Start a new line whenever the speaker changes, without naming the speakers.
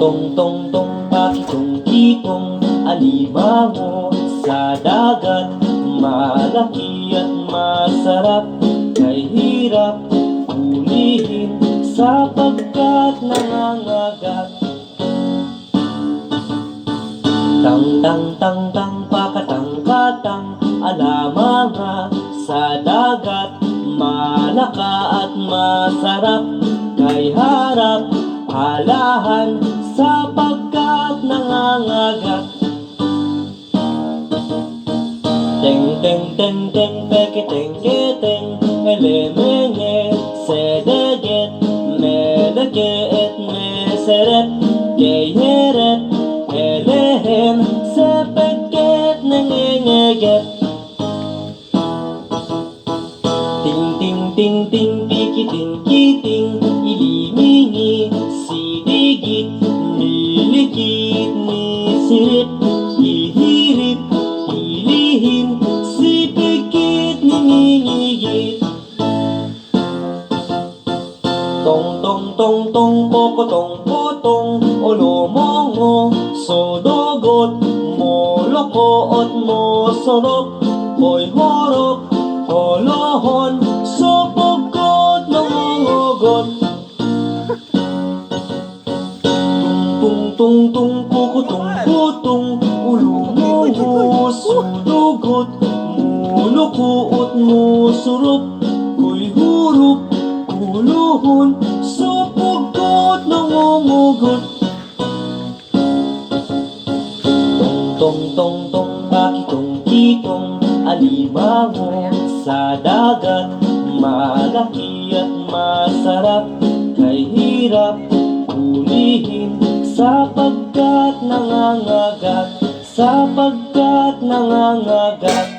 Tong tong tong pakitong kitong alimango sa dagat, malaki at masarap, kay hirap hulihin sapagkat nangangagat. Tang tang tang tang pakatang katang alamanga sa dagat, malaka at masarap, kay harap halahan sapagkat nangangagat. Teng teng teng teng peketeng keteng elemenge sedeget medeget meseret geyeret elehen sepeket nengengeget. Ting ting ting ting pikiting kiting ilimingi sidigit nilikit nisirit ihirip ilihin sipikit ningingigit. Tong tong tong tong pokotong potong olomongo sodogot molokoot mosorok hoy horok holohon sopogkot nangungugot. Tung tung tung pukutong putong ulumuho sudugot mulukuot musurup hoy hurup uluhon sopogkot nangungugot. Tong tong tong pakitong kitong alimango sa dagat, malaki at masarap, kay hirap hulihin sapagkat nangangagat, sapagkat nangangagat.